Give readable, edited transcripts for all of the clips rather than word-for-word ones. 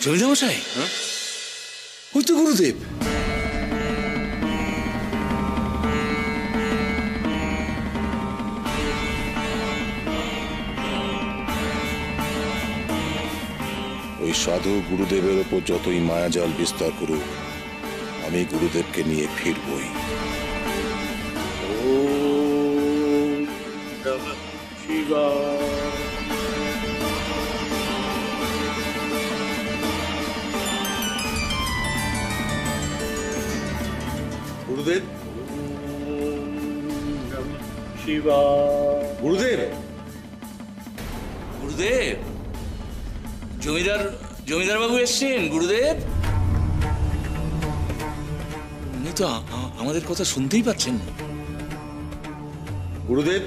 জমিদার মশাই, ওই তো গুরুদেব। ওই সাধু গুরুদেবের ওপর যতই মায়াজাল বিস্তার করুক, আমি গুরুদেবকে নিয়ে ফিরবই। গুরুদেব, গুরুদেব, গুরুদেব, জমিদার বাবু এসছেন। গুরুদেব, উনি তো আমাদের কথা শুনতেই পাচ্ছেন না। গুরুদেব,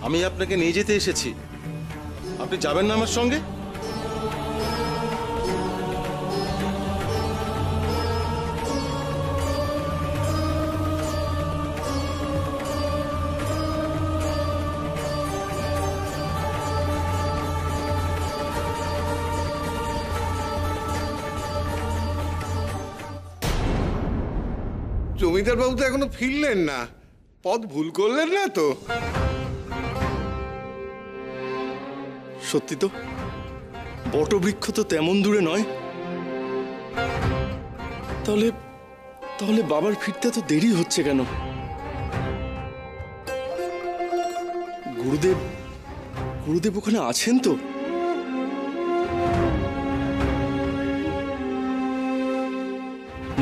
আমি আপনাকে নিয়ে যেতে এসেছি, আপনি যাবেন না আমার সঙ্গে? জমিদার বাবু তো এখনো ফিরলেন না, পথ ভুল করলেন না তো? সত্যি তো, বটবৃক্ষ তো তেমন দূরে নয়। তাহলে তাহলে বাবার ফিরতে তো দেরি হচ্ছে কেন? গুরুদেব ওখানে আছেন তো?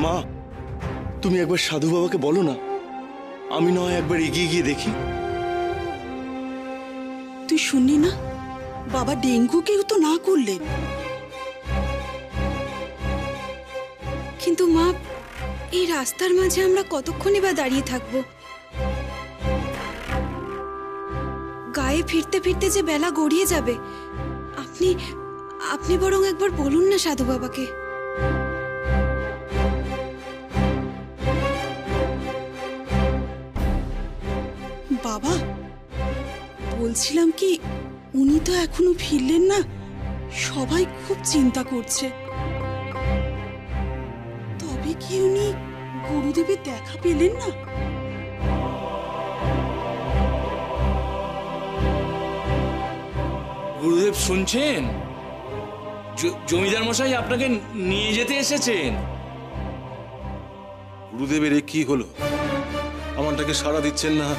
মা, তুমি একবার সাধু বাবাকে বলো না, আমি নয় একবার এগিয়ে গিয়ে দেখি। তুই শুনলি না, বাবা ডেঙ্গু কেউ তো না করলেন। কিন্তু মা, এই রাস্তার মাঝে আমরা কতক্ষণই বা দাঁড়িয়ে থাকবো? গায়ে ফিরতে ফিরতে যে বেলা গড়িয়ে যাবে। আপনি বরং একবার বলুন না সাধু বাবাকে। বাবা, বলছিলাম কি, উনি তো এখনো ফিরলেন না, সবাই খুব চিন্তা করছে। তবে কি উনি গুরুদেবের দেখা পেলেন না? গুরুদেব শুনছেন? জমিদার মশাই আপনাকে নিয়ে যেতে এসেছেন। গুরুদেবের এ কি হলো? আমারটাকে সাড়া দিচ্ছেন না,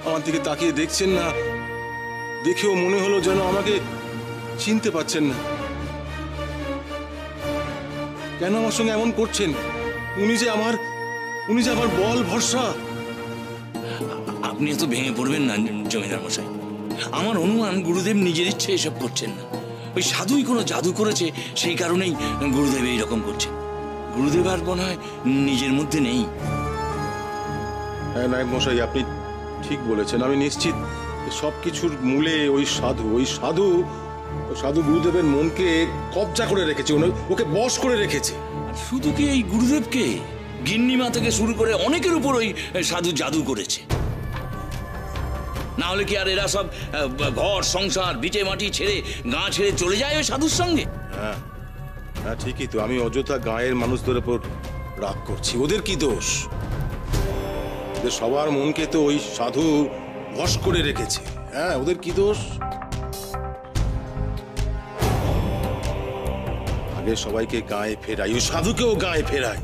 আমার দিকে তাকিয়ে দেখছেন না। দেখেও মনে হলো যেন আমাকে চিনতে পারছেন না। কেন আমার সঙ্গে এমন করছেন? উনি যে আমার বল ভরসা। আপনি এত ভেঙে পড়বেন না জমিদার মশাই। আমার অনুমান গুরুদেব নিজের ইচ্ছে এসব করছেন না। ওই সাধুই কোনো জাদু করেছে, সেই কারণেই গুরুদেব এইরকম করছেন। গুরুদেব আর মনে হয় নিজের মধ্যে নেই। হ্যাঁ নায়ক মশাই, আপনি ঠিক বলেছেন। আমি নিশ্চিত সবকিছুর মূলে ওই সাধু গুরুদেবের মনকে কবজা করে রেখেছে, ওকে বশ করে রেখেছে। শুধু কি এই গুরুদেবকে, গিন্নিমা থেকে শুরু করে অনেকের উপর ওই সাধু জাদু করেছে। না হলে কি আর এরা সব ঘর সংসার ভিটে মাটি ছেড়ে, গা ছেড়ে চলে যায় ওই সাধুর সঙ্গে? হ্যাঁ হ্যাঁ, ঠিকই তো। আমি অযথা গায়ের মানুষদের উপর রাগ করছি। ওদের কি দোষ? সবার মনকে তো ওই সাধু বশ করে রেখেছে। হ্যাঁ, ওদের কি দোষ? আগে সবাইকে গায়ে ফেরাই, ওই সাধুকেও গায়ে ফেরাই,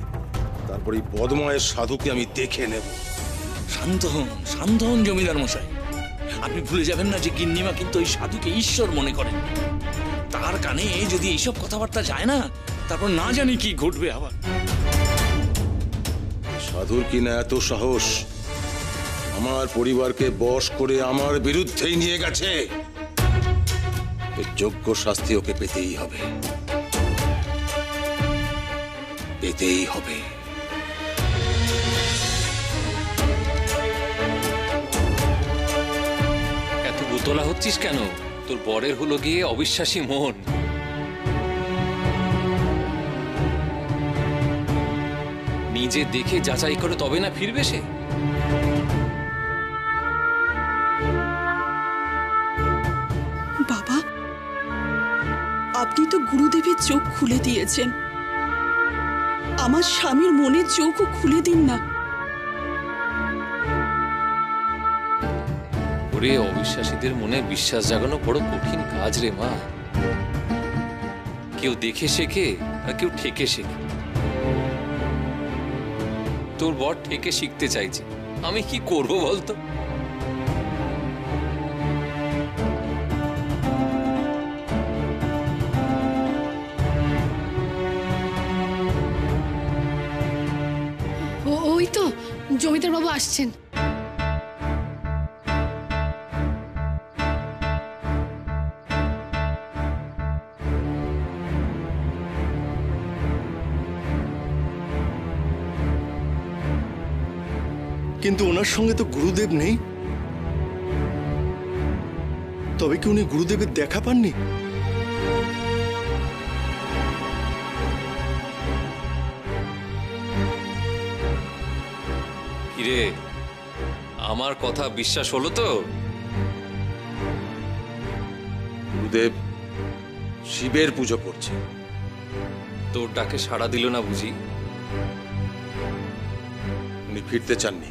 তারপর এই বদমায়ের সাধুকে আমি দেখে নেব। শান্ত হন জমিদার মশাই। আপনি ভুলে যাবেন না যে গিন্নিমা কিন্তু ওই সাধুকে ঈশ্বর মনে করেন। তার কানে যদি এইসব কথাবার্তা যায় না, তারপর না জানি কি ঘটবে আবার। সাধুর কিনা এত সাহস, আমার পরিবারকে বশ করে আমার বিরুদ্ধেই নিয়ে গেছে। যোগ্য শাস্তি ওকে পেতেই হবে। এত উতলা হচ্ছিস কেন? তোর বরের হলো গিয়ে অবিশ্বাসী মন। নিজে দেখে যাচাই করে তবে না ফিরবে সে। বাবা, আপনি তো গুরুদেবের চোখ খুলে দিয়েছেন, আমার স্বামীর মনের চোখও খুলে দিন না। ওরে, অবিশ্বাসীদের মনে বিশ্বাস জাগানো বড় কঠিন কাজ রে মা। কেউ দেখে শেখে আর কেউ ঠেকে শেখে। তোর বর ঠেকে শিখতে চাইছে, আমি কি করব বলতো? ওই তো জমিদার বাবু আসছেন। কিন্তু ওনার সঙ্গে তো গুরুদেব নেই। তবে কি উনি গুরুদেবের দেখা পাননি? কিরে, আমার কথা বিশ্বাস হলো তো? গুরুদেব শিবের পুজো করছে। তোর ডাকে সাড়া দিল না বুঝি? উনি ফিরতে চাননি।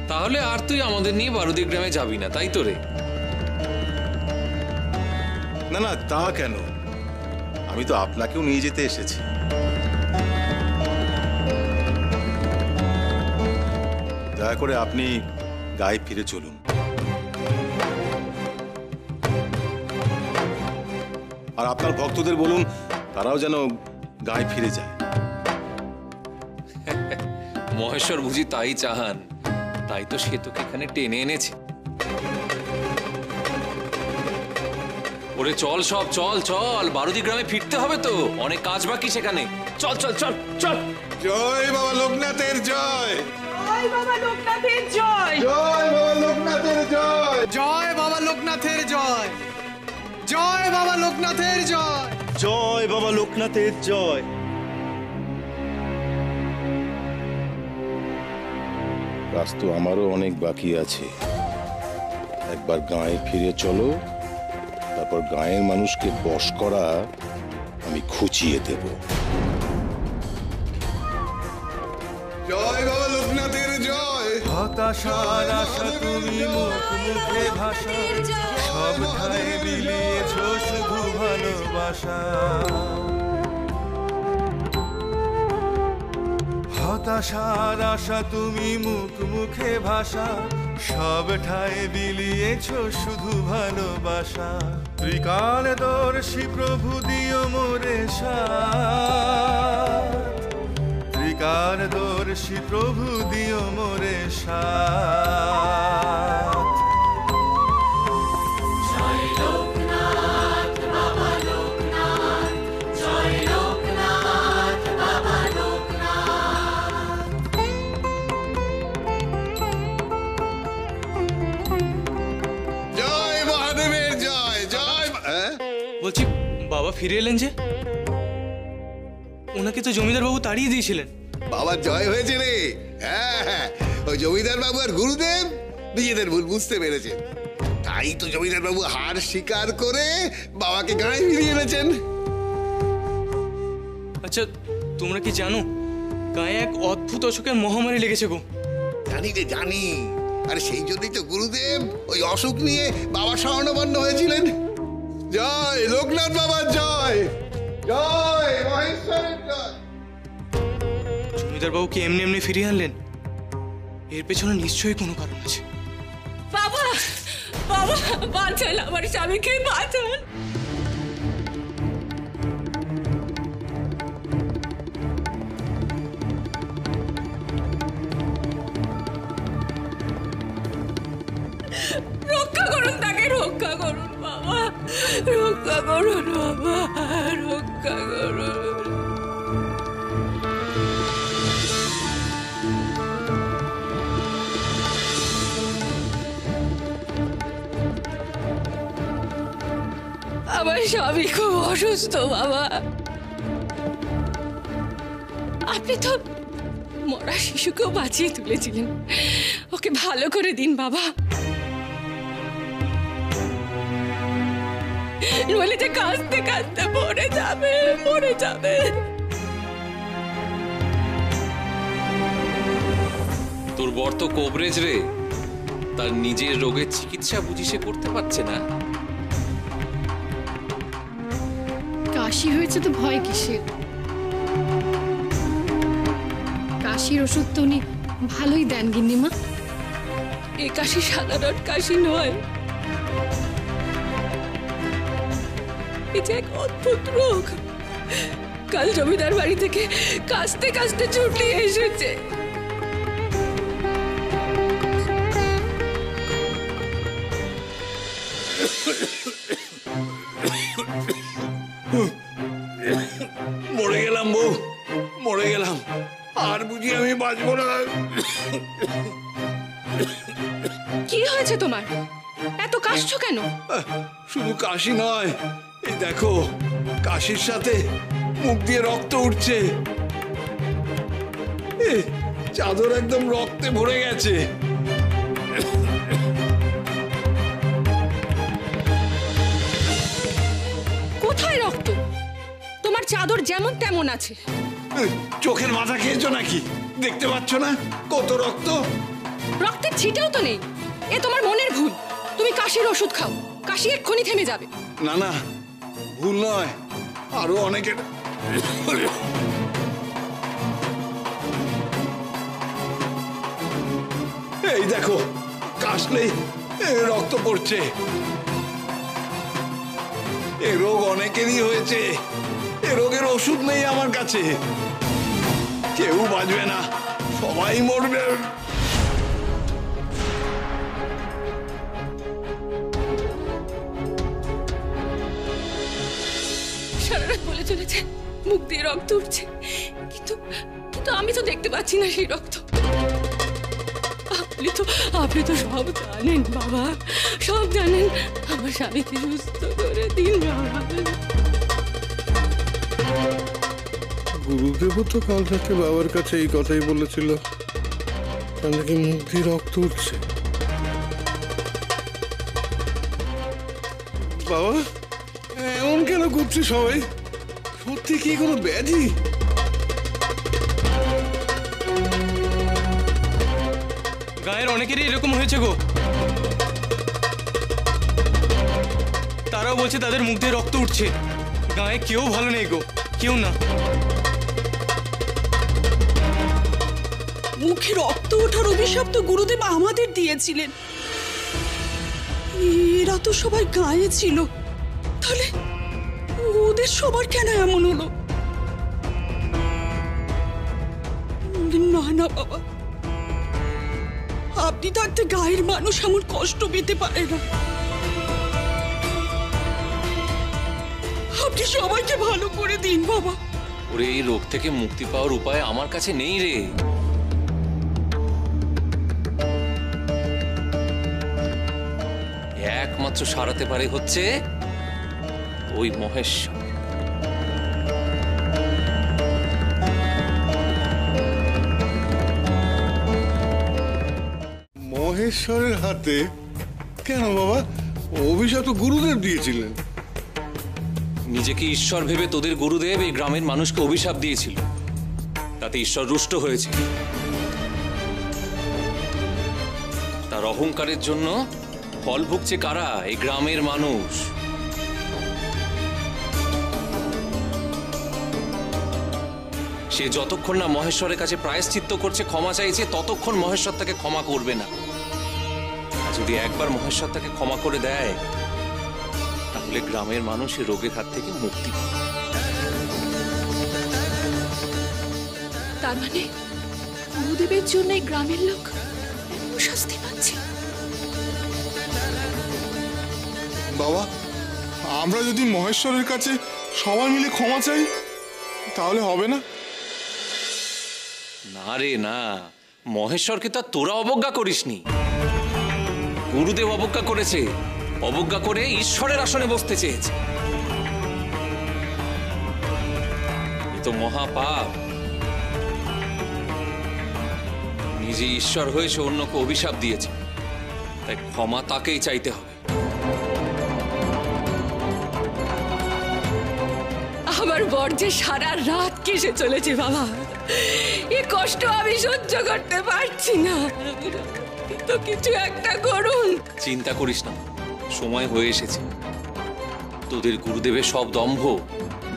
তাহলে আর তুই আমাদের নিয়ে বারুদি গ্রামে যাবি না, তাই তো রে? না না, তা কেন, আমি তো আপনাকেও নিয়ে যেতে এসেছি। দয়া করে আপনি গায়ে ফিরে চলুন। আর আপনার ভক্তদের বলুন তারাও যেন গায়ে ফিরে যায়। মহেশ্বর বুঝি তাই চাহান, তাই তো সে তোকে এখানে টেনে এনেছে। ওরে চল, সব চল চল, বারুদি গ্রামে ফিরতে হবে তো, অনেক কাজ বাকি সেখানে। চল চল চল চল। জয় বাবা লোকনাথের জয়। জয় বাবা লোকনাথের জয়। জয় বাবা লোকনাথের জয়। জয় বাবা লোকনাথের জয়। জয় বাবা লোকনাথের জয়। জয় বাবা লোকনাথের জয়। কাজ তো আমারও অনেক বাকি আছে। একবার গাঁয়ে ফিরে চলো, তারপর গাঁয়ের মানুষকে বশ করা আমি খুঁচিয়ে দেব। জয় বাবা লোকনাথের জয়। হতাশার আশা তুমি মুখ মুখে ভাষা, সব ঠায় বিলিয়েছ শুধু ভালোবাসা। হতাশার আশা তুমি মুখ মুখে ভাষা, সব ঠায় বিলিয়েছ শুধু ভালোবাসা। ত্রিকালদর্শী প্রভু দিও মোরে সাথ, ত্রিকালদর্শী প্রভু দিও মোরে সাথ। জয় মহাদেবের জয়। জয় বলছি বাবা ফিরে এলেন যে? ওনাকে তো জমিদার বাবু তাড়িয়ে দিয়েছিলেন। বাবার জয় হয়েছে রে। হ্যাঁ হ্যাঁ, ওই জমিদার বাবু আর গুরুদেব নিজেদের ভুল বুঝতে পেরেছেন, তাই তো জমিদার বাবু হার স্বীকার করে বাবাকে গায়ে ফিরিয়ে এনেছেন। আচ্ছা তোমরা কি জানো গায়ে এক অদ্ভুত অসুখের মহামারী লেগেছে গো? জানি রে জানি, আর সেই জন্যই তো গুরুদেব ওই অসুখ নিয়ে বাবা স্বর্ণবর্ণ হয়েছিলেন। জয় লোকনাথ বাবার জয়। জয় মহেশ্বরের জয়। জমিদার বাবুকে এমনি এমনি ফিরিয়ে আনলেন, এর পেছনে নিশ্চয়ই কোনো কারণ আছে। বাবা বাবা বাঁচান, আমার স্বামীকে বাঁচান। রক্ষা করুন তাকে, রক্ষা করুন বাবা, রক্ষা করুন বাবা, রক্ষা করুন। আমার স্বামী খুব অসুস্থ বাবা। আপনি তো মরা শিশুকেও বাঁচিয়ে তুলেছিলেন, ওকে ভালো করে দিন বাবা। নইলে যে কাঁদতে কাঁদতে মরে যাবে, মরে যাবে। তোর বর তো কোবরেজ রে, তার নিজের রোগের চিকিৎসা বুঝি সে করতে পারছে না। কাশি হয়েছে তো ভয় কিসের? কাশির ওষুধ তো উনি ভালোই দেন গিন্নিমা। এই কাশি সাধারণ কাশি নয়, এটা এক অদ্ভুত রোগ। কাল জমিদার বাড়ি থেকে কাশতে কাশতে ছুটি এসেছে। মরে গেলাম বউ, মরে গেলাম। আর বুঝি আমি বাঁচবো না। কি হয়েছে তোমার? এত কাশছো কেন? শুধু কাশি নয়, এই দেখো কাশির সাথে মুখ দিয়ে রক্ত উঠছে। চাদর একদম রক্তে ভরে গেছে। কোথায় রক্ত? তোমার চাদর যেমন তেমন আছে। চোখের মাথা খেয়েছো নাকি? দেখতে পাচ্ছ না কত রক্ত? রক্তের ছিটেও তো নেই। এ তোমার মনের ভুল। তুমি কাশির ওষুধ খাও, কাশি এক্ষুনি থেমে যাবে। না না, ভুল নয়, আরো অনেকের। এই দেখো কাশলেই রক্ত পড়ছে। এ রোগ অনেকেরই হয়েছে। এ রোগের ওষুধ নেই আমার কাছে। কেউ বাঁচবে না, সবাই মরবে। সারা রাত বলে চলেছে মুখ দিয়ে রক্ত উঠছে, কিন্তু কিন্তু আমি তো দেখতে পাচ্ছি না সেই রক্ত। আপনি তো সব জানেন বাবা, সব জানেন। আমার স্বামীকে সুস্থ করে দিন বাবা। গুরুদেবও তো কাল রাতে বাবার কাছে এই কথাই বলেছিল, তার নাকি মুখ দিয়ে রক্ত উঠছে। বাবা এমন কেন করছে সবাই? সত্যি কি কোনো ব্যাধি? গায়ের অনেকেরই এরকম হয়েছে গো। তারাও বলছে তাদের মুখ দিয়ে রক্ত উঠছে। গায়ে কেউ ভালো নেই গো, কেউ না। মুখে রক্ত ওঠার অভিশাপ তো গুরুদেব আমাদের দিয়েছিলেন। এরা তো সবাই গায়ে ছিল, তাহলে ওদের সবার কেন এমন হলো? না না বাবা, আপনি থাকতে গায়ের মানুষ এমন কষ্ট পেতে পারে না। আপনি সবাইকে ভালো করে দিন বাবা। ওরে এই রোগ থেকে মুক্তি পাওয়ার উপায় আমার কাছে নেই রে। একমাত্র সারাতে পারে হচ্ছে ওই মহেশ্বর। মহেশ্বরের হাতে কেন বাবা? অভিশাপ তো গুরুদেব দিয়েছিলেন। নিজেকে ঈশ্বর ভেবে তোদের গুরুদেব এই গ্রামের মানুষকে অভিশাপ দিয়েছিল, তাতে ঈশ্বর রুষ্ট হয়েছে। তার অহংকারের জন্য ফল ভুগছে কারা? এই গ্রামের মানুষ। সে যতক্ষণ না মহেশ্বরের কাছে প্রায়শ্চিত্ত করছে, ক্ষমা চাইছে, ততক্ষণ মহেশ্বর তাকে ক্ষমা করবে না। যদি একবার মহেশ্বর তাকে ক্ষমা করে দেয়, তাহলে গ্রামের মানুষ এই রোগের হাত থেকে মুক্তি পাবে। তার মানে গুরুদেবের জন্য এই গ্রামের লোক এমন শাস্তি পাচ্ছে। বাবা, আমরা যদি মহেশ্বরের কাছে সবাই মিলে ক্ষমা চাই তাহলে হবে না? না রে না, মহেশ্বরকে তো তোরা অবজ্ঞা করিসনি, গুরুদেব অবজ্ঞা করেছে। অবজ্ঞা করে ঈশ্বরের আসনে বসতে চেয়েছে। এ তো মহাপাপ। নিজে ঈশ্বর হয়েছে, অন্যকে অভিশাপ দিয়েছে, তাই ক্ষমা তাকেই চাইতে হবে। আমার বর যে সারা রাত কেসে চলেছে বাবা, এ কষ্ট আমি সহ্য করতে পারছি না। তো কিছু একটা করুন। চিন্তা করিস না, সময় হয়ে এসেছে। তোদের গুরুদেবের সব দম্ভ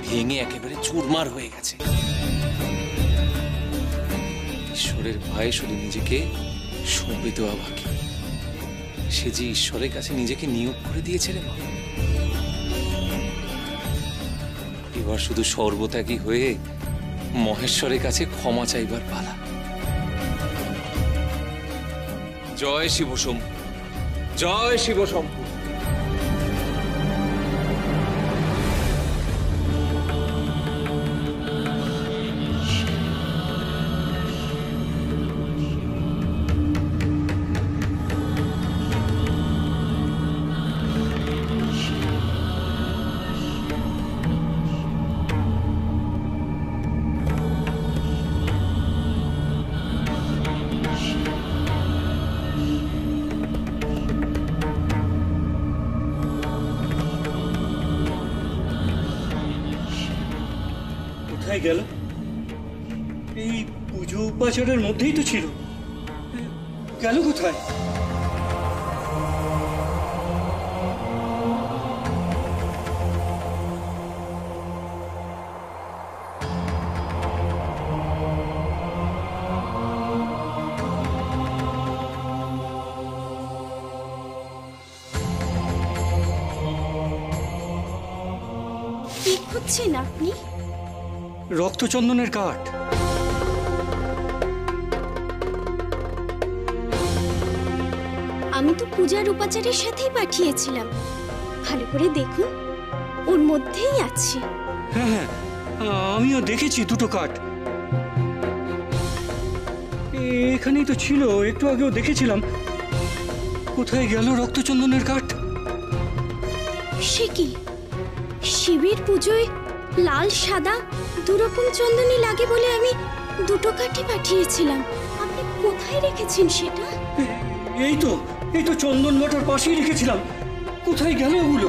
ভেঙে একেবারে চুরমার হয়ে গেছে। ঈশ্বরের ভয়ে শুধু নিজেকে সঁপে দেওয়া বাকি। সে যে ঈশ্বরের কাছে নিজেকে নিয়োগ করে দিয়েছে রে মা। এবার শুধু সর্বত্যাগী হয়ে মহেশ্বরের কাছে ক্ষমা চাইবার পালা। জয় শিব শম্ভু, জয় শিব শম্ভু। কোথায় গেল? এই পুজো উপাচারের মধ্যেই তো ছিল, গেল কোথায়? কি খুঁজছেন আপনি? রক্তচন্দনের কাঠ। আমি তো পূজার উপাচারের সাথেই পাঠিয়েছিলাম, ভালো করে দেখুন, ওর মধ্যেই আছে। হ্যাঁ হ্যাঁ, আমিও দেখেছি দুটো কাঠ এখানেই তো ছিল, একটু আগেও দেখেছিলাম। কোথায় গেল রক্তচন্দনের কাঠ? সে কি, শিবের পুজোয় লাল সাদা দুরকম চন্দনই লাগে বলে আমি দুটো কাঠই পাঠিয়েছিলাম। আপনি কোথায় রেখেছেন সেটা? এই তো চন্দন বাটার পাশেই রেখেছিলাম। কোথায় গেল ওগুলো?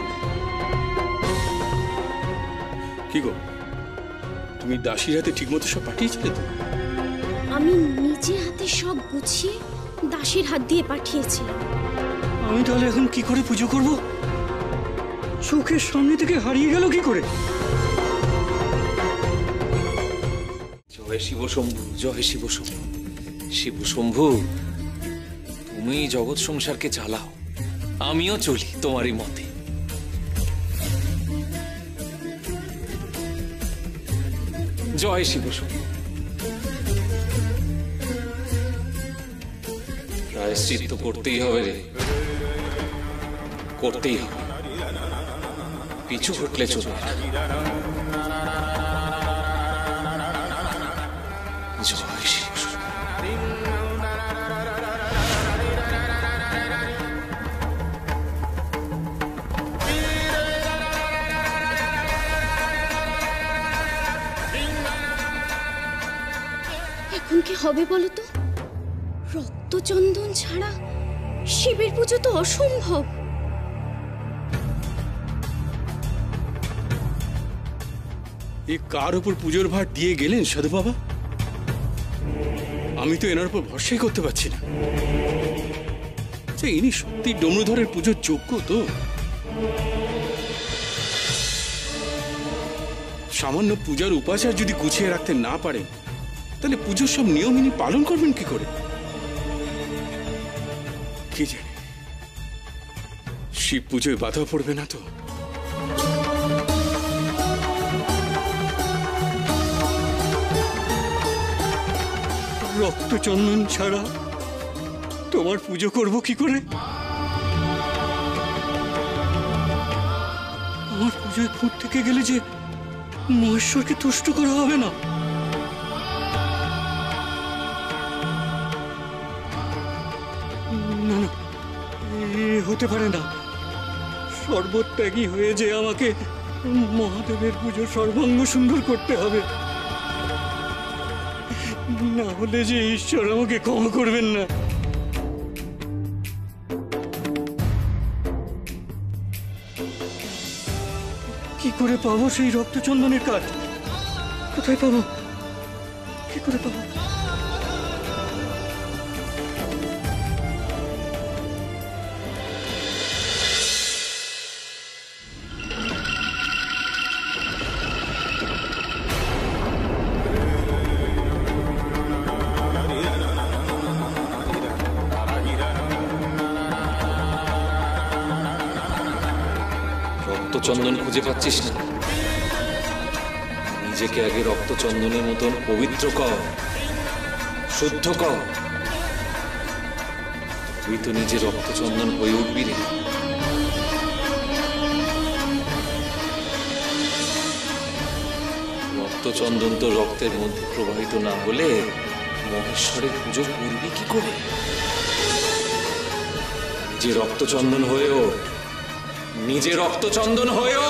কি গো, তুমি দাসীর হাতে ঠিকমতো সব পাঠিয়েছিলে তো? আমি নিজে হাতে সব গুছিয়ে দাসীর হাত দিয়ে পাঠিয়েছিলাম। আমি তাহলে এখন কি করে পুজো করব? চোখের সামনে থেকে হারিয়ে গেল কি করে? জয় শিব শম্ভু, জয় শিব শম্ভু। শিব শম্ভু, তুমি জগৎ সংসারকে চালাও, আমিও চলি তোমারই মতে। জয় শিব শম্ভু। প্রায়শ্চিত্ত করতেই হবে রে, করতেই হবে। পিছু ঘটলে চলবে না। জয় শিব শম্ভু। এখন কি হবে বলো তো? রক্তচন্দন ছাড়া শিবের পুজো তো অসম্ভব। এই কার উপর পুজোর ভার দিয়ে গেলেন সাধু বাবা? আমি তো এনার উপর ভরসাই করতে পারছি না। ইনি সত্যি ডমরুধরের পুজোর যোগ্য তো? সামান্য পূজার উপাচার যদি গুছিয়ে রাখতে না পারেন, তাহলে পুজোর সব নিয়ম ইনি পালন করবেন কি করে? কি জানি শিব পুজোয় বাধা পড়বে না তো? রক্তচন্দন ছাড়া তোমার পুজো করব কি করে? আমার পুজোয় খুঁত থেকে গেলে যে মহেশ্বরকে তুষ্ট করা হবে না। না না, হতে পারে না। সর্বত্যাগী হয়ে যে আমাকে মহাদেবের পুজো সর্বাঙ্গ সুন্দর করতে হবে, না হলে যে ঈশ্বর আমাকে ক্ষমা করবেন না। কি করে পাবো সেই রক্তচন্দনের কাঠ? কোথায় পাবো? কি করে পাবো? রক্তচন্দন খুঁজে পাচ্ছিস না? নিজেকে আগে রক্তচন্দনের মতন পবিত্র কর, শুদ্ধ কর, তুই তো নিজে রক্তচন্দন হয়ে উঠবি রে। রক্তচন্দন তো রক্তের মধ্যে প্রবাহিত না হলে মহেশ্বরের পুজো করবি কি করে? নিজে রক্তচন্দন হয়েও, নিজে রক্তচন্দন হয়েও